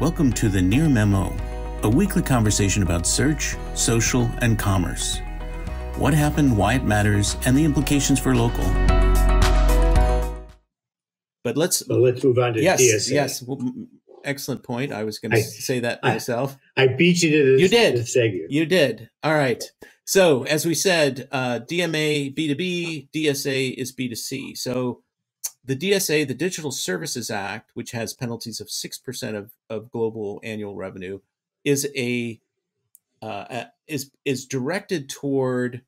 Welcome to the Near Memo, a weekly conversation about search, social, and commerce. What happened, why it matters, and the implications for local. But let's move on to DSA. Yes, excellent point. I was going to say that myself. I beat you to this. You did. This segue. You did. All right. So as we said, DMA B2B, DSA is B2C. So the DSA, the Digital Services Act, which has penalties of 6% of global annual revenue, is directed toward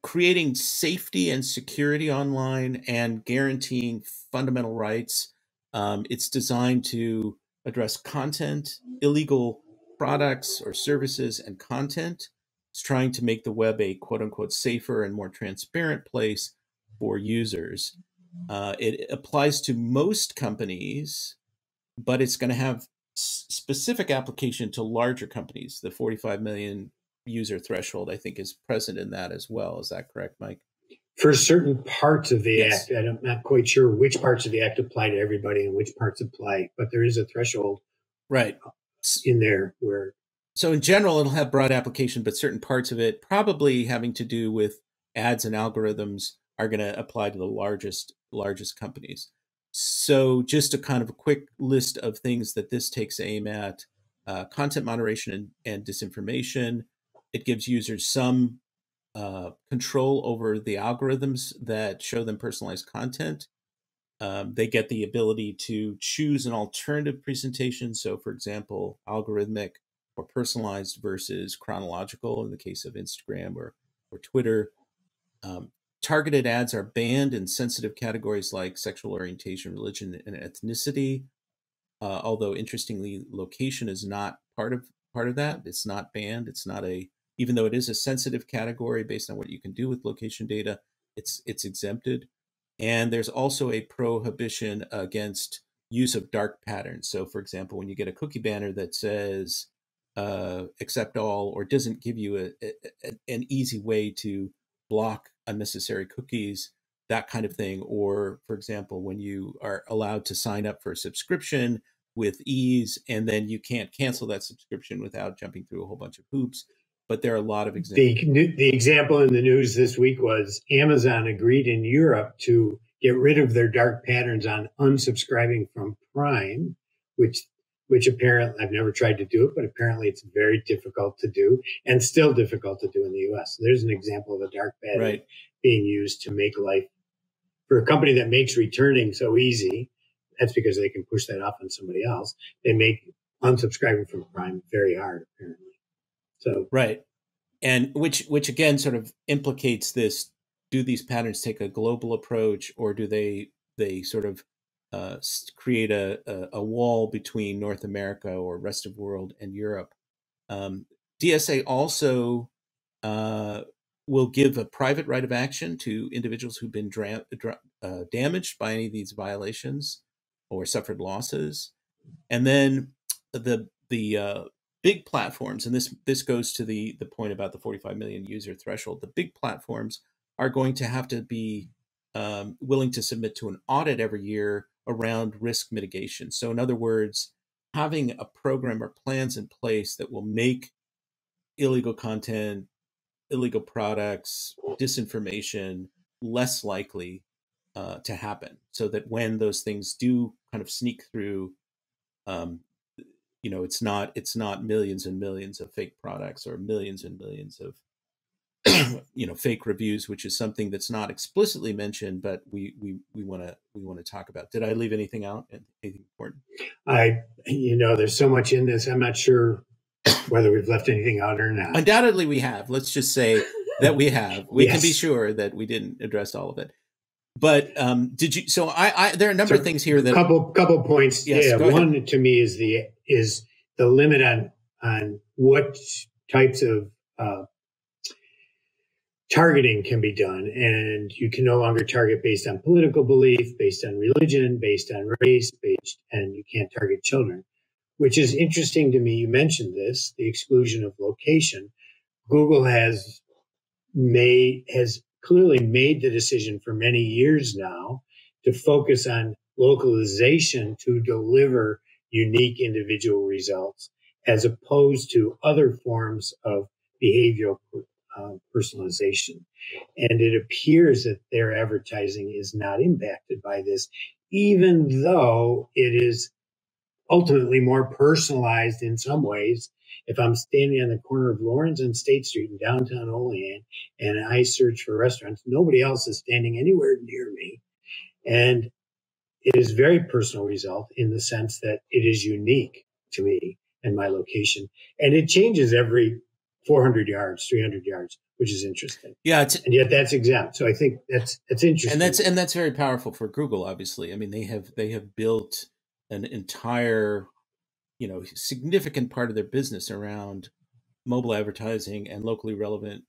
creating safety and security online and guaranteeing fundamental rights. It's designed to address content, illegal products or services, and content. It's trying to make the web a quote unquote safer and more transparent place for users. It applies to most companies, but it's going to have specific application to larger companies. The 45 million user threshold, I think, is present in that as well. Is that correct, Mike? For certain parts of the Act, I'm not quite sure which parts of the Act apply to everybody and which parts apply, but there is a threshold right in there where... So in general, it'll have broad application, but certain parts of it, probably having to do with ads and algorithms, are going to apply to the largest companies. So just a kind of a quick list of things that this takes aim at: content moderation and disinformation. It gives users some control over the algorithms that show them personalized content. They get the ability to choose an alternative presentation. So for example, algorithmic or personalized versus chronological in the case of Instagram or Twitter. Targeted ads are banned in sensitive categories like sexual orientation, religion, and ethnicity. Although interestingly, location is not part of that. It's not banned. It's not even though it is a sensitive category based on what you can do with location data, it's exempted. And there's also a prohibition against use of dark patterns. So for example, when you get a cookie banner that says accept all, or doesn't give you an easy way to block unnecessary cookies, that kind of thing. Or for example, when you are allowed to sign up for a subscription with ease, and then you can't cancel that subscription without jumping through a whole bunch of hoops. But there are a lot of examples. The example in the news this week was Amazon agreed in Europe to get rid of their dark patterns on unsubscribing from Prime, which apparently, I've never tried to do it, but apparently it's very difficult to do and still difficult to do in the US. There's an example of a dark pattern being used to make life, for a company that makes returning so easy. That's because they can push that off on somebody else. They make unsubscribing from Prime very hard, apparently. So right. And which again sort of implicates this: do these patterns take a global approach, or do they sort of create a wall between North America or rest of world and Europe? DSA also will give a private right of action to individuals who've been damaged by any of these violations or suffered losses. And then the big platforms, and this goes to the point about the 45 million user threshold. The big platforms are going to have to be willing to submit to an audit every year around risk mitigation. So in other words, having a program or plans in place that will make illegal content, illegal products, disinformation less likely to happen, so that when those things do kind of sneak through, it's not millions and millions of fake products or millions and millions of fake reviews, which is something that's not explicitly mentioned, but we want to talk about. Did I leave anything out? Anything important? There's so much in this. I'm not sure whether we've left anything out or not. Undoubtedly we have. Let's just say that we have. We Yes. can be sure that we didn't address all of it. But did you? So there are a number of things here that couple points. Yes, one ahead. To me is the limit on what types of targeting can be done, and you can no longer target based on political belief, based on religion, based on race, and you can't target children, which is interesting to me. You mentioned this, the exclusion of location. Google has clearly made the decision for many years now to focus on localization to deliver unique individual results, as opposed to other forms of behavioral personalization. And it appears that their advertising is not impacted by this, even though it is ultimately more personalized in some ways. If I'm standing on the corner of Lawrence and State Street in downtown Olean and I search for restaurants, nobody else is standing anywhere near me. And it is a very personal result in the sense that it is unique to me and my location. And it changes every 400 yards, 300 yards, which is interesting. Yeah, and yet that's exempt. So I think that's interesting. And that's very powerful for Google, obviously. I mean, they have built an entire, significant part of their business around mobile advertising and locally relevant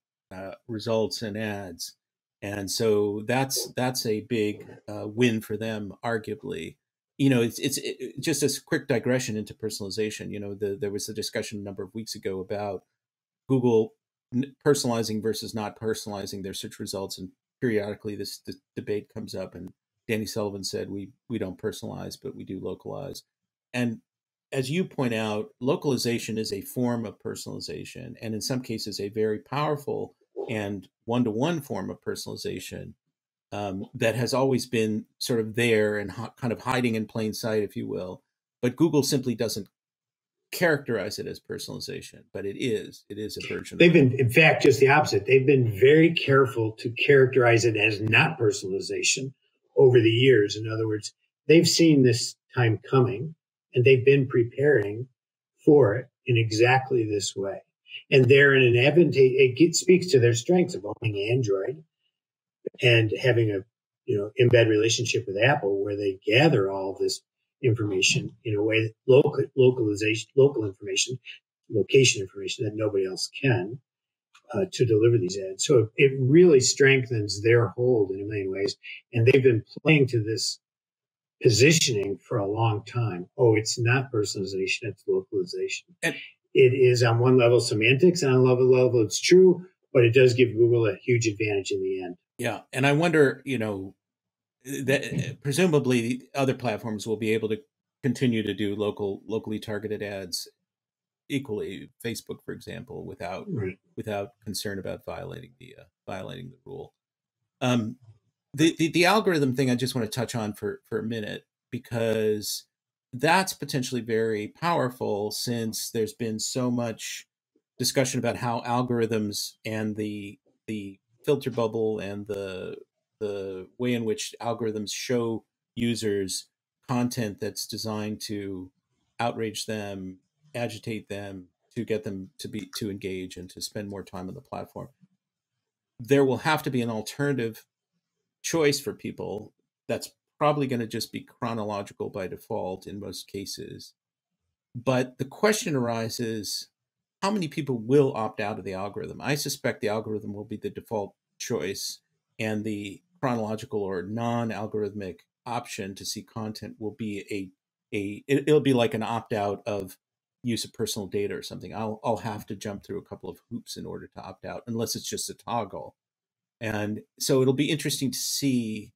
results and ads. And so that's a big win for them, arguably. It's just a quick digression into personalization. There was a discussion a number of weeks ago about Google personalizing versus not personalizing their search results, and periodically this debate comes up. And Danny Sullivan said we don't personalize, but we do localize. And as you point out, localization is a form of personalization, and in some cases, a very powerful and one-to-one form of personalization that has always been sort of there and kind of hiding in plain sight, if you will. But Google simply doesn't characterize it as personalization, but it is a version. They've been, in fact, just the opposite. They've been very careful to characterize it as not personalization over the years. In other words, they've seen this time coming and they've been preparing for it in exactly this way. And they're in an advantage. It speaks to their strengths of owning Android and having a embed relationship with Apple, where they gather all this information in a way, local information, location information that nobody else can to deliver these ads. So it really strengthens their hold in a million ways. And they've been playing to this positioning for a long time. Oh, it's not personalization, it's localization. And it is on one level semantics, and on another level it's true, but it does give Google a huge advantage in the end. Yeah. And I wonder, that presumably other platforms will be able to continue to do locally targeted ads equally. Facebook, for example, without concern about violating the rule. The algorithm thing I just want to touch on for a minute, because that's potentially very powerful, since there's been so much discussion about how algorithms and the filter bubble and the way in which algorithms show users content that's designed to outrage them, agitate them, to get them to engage and to spend more time on the platform. There will have to be an alternative choice for people that's probably going to just be chronological by default in most cases. But the question arises, how many people will opt out of the algorithm? I suspect the algorithm will be the default choice, and the chronological or non-algorithmic option to see content will be it'll be like an opt-out of use of personal data or something. I'll have to jump through a couple of hoops in order to opt out, unless it's just a toggle. And so it'll be interesting to see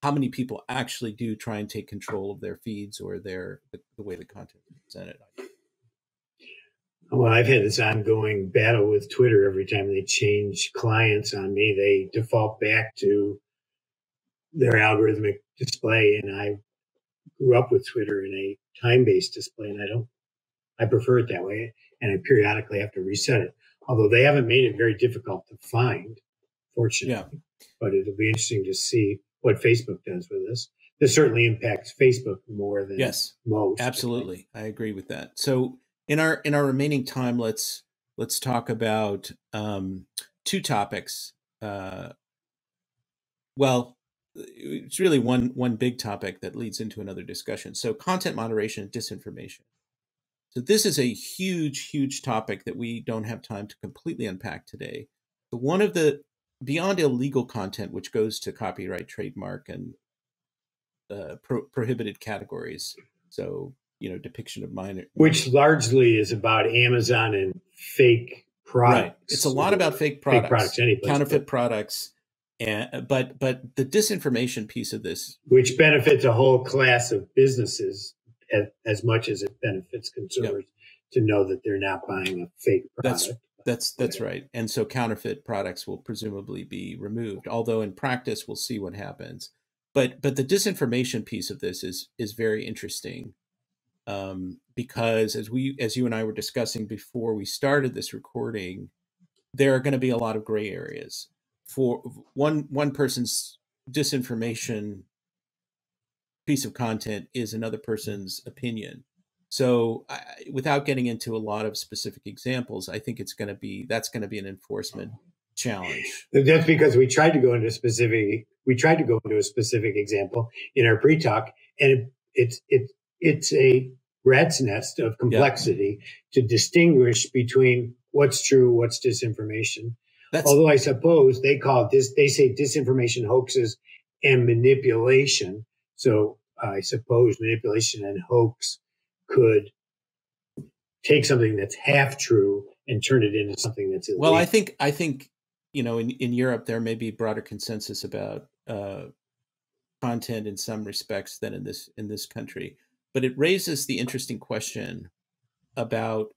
how many people actually do try and take control of their feeds or the way the content is presented. Well, I've had this ongoing battle with Twitter. Every time they change clients on me, they default back to their algorithmic display. And I grew up with Twitter in a time-based display, and I prefer it that way. And I periodically have to reset it. Although they haven't made it very difficult to find, fortunately. Yeah. But it'll be interesting to see what Facebook does with this. This certainly impacts Facebook more than most. Absolutely. I agree with that. So in our remaining time, let's talk about two topics. Well, it's really one big topic that leads into another discussion. So content moderation and disinformation. So this is a huge topic that we don't have time to completely unpack today. So one of the, beyond illegal content, which goes to copyright, trademark, and prohibited categories. So, depiction of minor, which largely is about Amazon and fake products. Right. It's a lot about fake products, counterfeit products, but the disinformation piece of this, which benefits a whole class of businesses, as much as it benefits Yep. consumers to know that they're not buying a fake That's product. that's right. And so counterfeit products will presumably be removed. Although in practice, we'll see what happens. But the disinformation piece of this is very interesting, because as you and I were discussing before we started this recording, there are going to be a lot of gray areas. For one person's disinformation piece of content is another person's opinion. So, without getting into a lot of specific examples, I think that's going to be an enforcement challenge. That's because we tried to go into a specific example in our pre-talk, and it's a rat's nest of Yeah, complexity to distinguish between what's true, what's disinformation. that's Although I suppose they say disinformation, hoaxes, and manipulation. So I suppose manipulation and hoax could take something that's half true and turn it into something that's well. I illegal. think I think in Europe there may be broader consensus about content in some respects than in this country, but it raises the interesting question about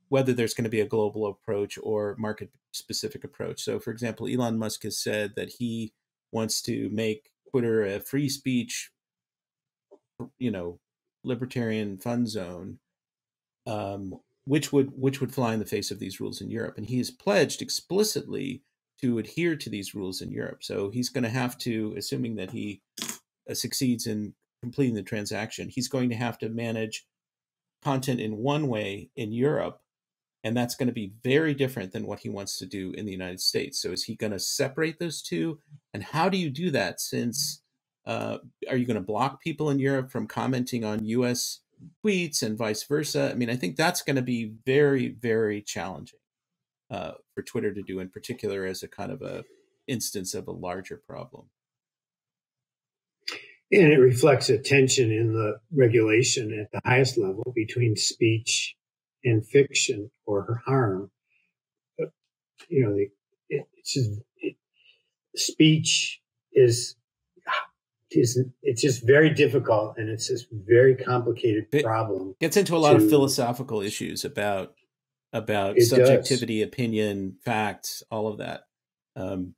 whether there's going to be a global approach or market specific approach. So, for example, Elon Musk has said that he wants to make Twitter a free speech, you know, libertarian fun zone, which would fly in the face of these rules in Europe. And he has pledged explicitly to adhere to these rules in Europe. So he's going to have to, assuming that he succeeds in completing the transaction, he's going to have to manage content in one way in Europe, and that's going to be very different than what he wants to do in the United States. So is he going to separate those two? And how do you do that? Since are you going to block people in Europe from commenting on U.S. tweets and vice versa? I mean, I think that's going to be very, very challenging for Twitter to do, in particular, as a kind of a instance of a larger problem. And it reflects a tension in the regulation at the highest level between speech and fiction or harm. You know, it's just, speech is it's just very difficult, and it's this very complicated It problem. gets into a lot of To philosophical issues about It does. subjectivity, opinion, facts, all of that. Um,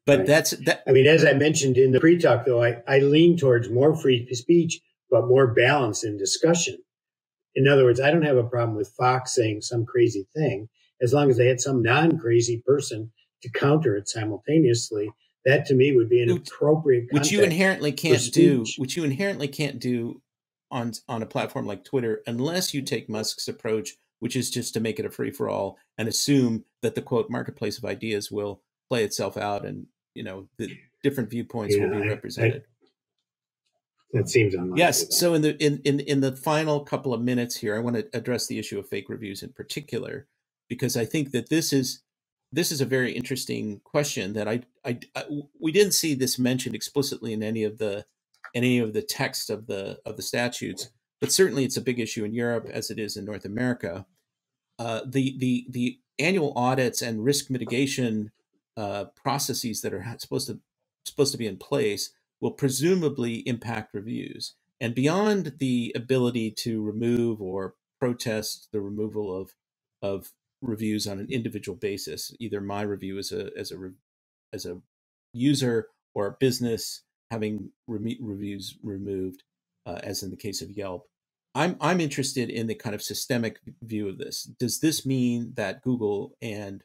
but Right. that's that. I mean, as I mentioned in the pre-talk, though, I lean towards more free speech, but more balance in discussion. In other words, I don't have a problem with Fox saying some crazy thing as long as they had some non-crazy person to counter it simultaneously. That to me would be an appropriate which you context inherently for can't do, speech. which you inherently can't do on a platform like Twitter, unless you take Musk's approach, which is just to make it a free for all and assume that the quote marketplace of ideas will play itself out, and the different viewpoints will You know, be represented. that seems unlikely, Yes. though. So in the final couple of minutes here, I want to address the issue of fake reviews in particular, because I think that this is a very interesting question that we didn't see this mentioned explicitly in any of the text of the statutes, but certainly it's a big issue in Europe as it is in North America. The annual audits and risk mitigation processes that are supposed to be in place will presumably impact reviews, and beyond the ability to remove or protest the removal of reviews on an individual basis, either my review as a user or a business having reviews removed, as in the case of Yelp. I'm interested in the kind of systemic view of this. Does this mean that Google and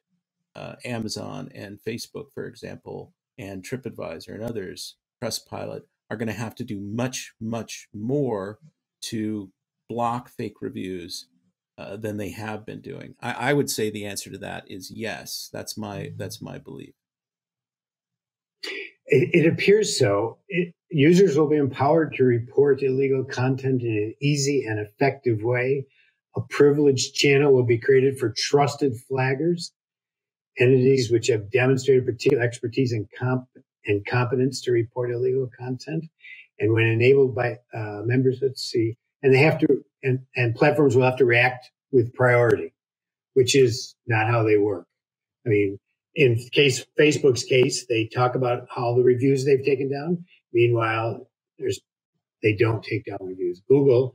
Amazon and Facebook, for example, and TripAdvisor and others, Trustpilot, are going to have to do much, much more to block fake reviews than they have been doing? I would say the answer to that is yes. That's my belief. It appears so. Users will be empowered to report illegal content in an easy and effective way. A privileged channel will be created for trusted flaggers, entities which have demonstrated particular expertise and competence to report illegal content. And when enabled by members, let's see, and they have to, and platforms will have to react with priority, which is not how they work. I mean, in Facebook's case, they talk about all the reviews they've taken down. Meanwhile, there's they don't take down reviews. Google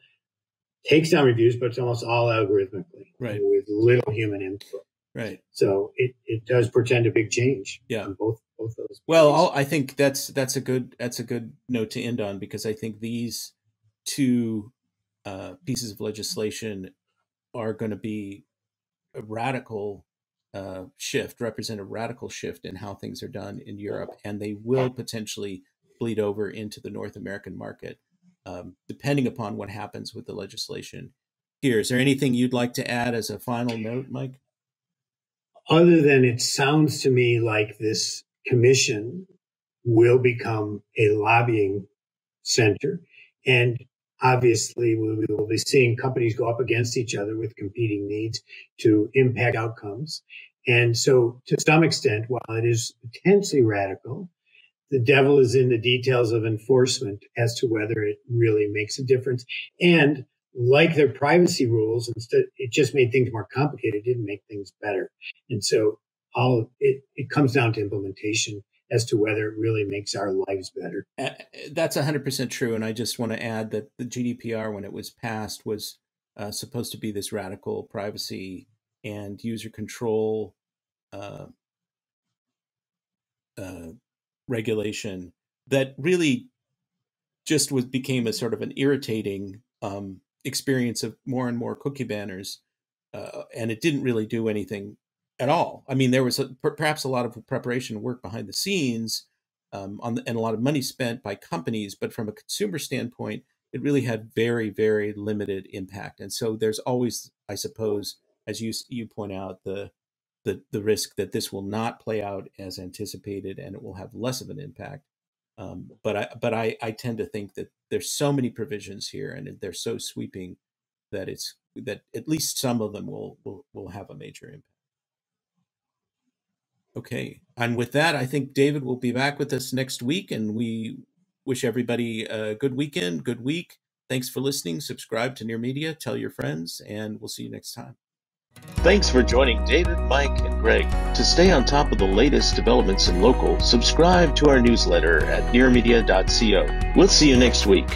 takes down reviews, but it's almost all algorithmically, Right. with little human input. Right. So it does portend a big change. Yeah. On both those. Well, I think that's a good note to end on, because I think these two pieces of legislation are going to be a radical shift, represent a radical shift in how things are done in Europe, and they will potentially bleed over into the North American market, depending upon what happens with the legislation here. Is there anything you'd like to add as a final note, Mike? Other than it sounds to me like this commission will become a lobbying center, and obviously we will be seeing companies go up against each other with competing needs to impact outcomes. And so to some extent, while it is potentially radical, the devil is in the details of enforcement as to whether it really makes a difference. And like their privacy rules, instead, it just made things more complicated. It didn't make things better. And so it comes down to implementation as to whether it really makes our lives better. That's 100% true. And I just want to add that the GDPR, when it was passed, was supposed to be this radical privacy and user control regulation that really just became a sort of an irritating experience of more and more cookie banners, and it didn't really do anything at all. I mean, there was perhaps a lot of preparation work behind the scenes, and a lot of money spent by companies, but from a consumer standpoint, it really had very, very limited impact. And so there's always, I suppose, as you point out, the risk that this will not play out as anticipated, and it will have less of an impact. But I tend to think that there's so many provisions here, and they're so sweeping that at least some of them will have a major impact. Okay, and with that, I think David will be back with us next week, and we wish everybody a good weekend, good week. Thanks for listening. Subscribe to Near Media, tell your friends, and we'll see you next time. Thanks for joining David, Mike, and Greg. To stay on top of the latest developments in local, subscribe to our newsletter at nearmedia.co. We'll see you next week.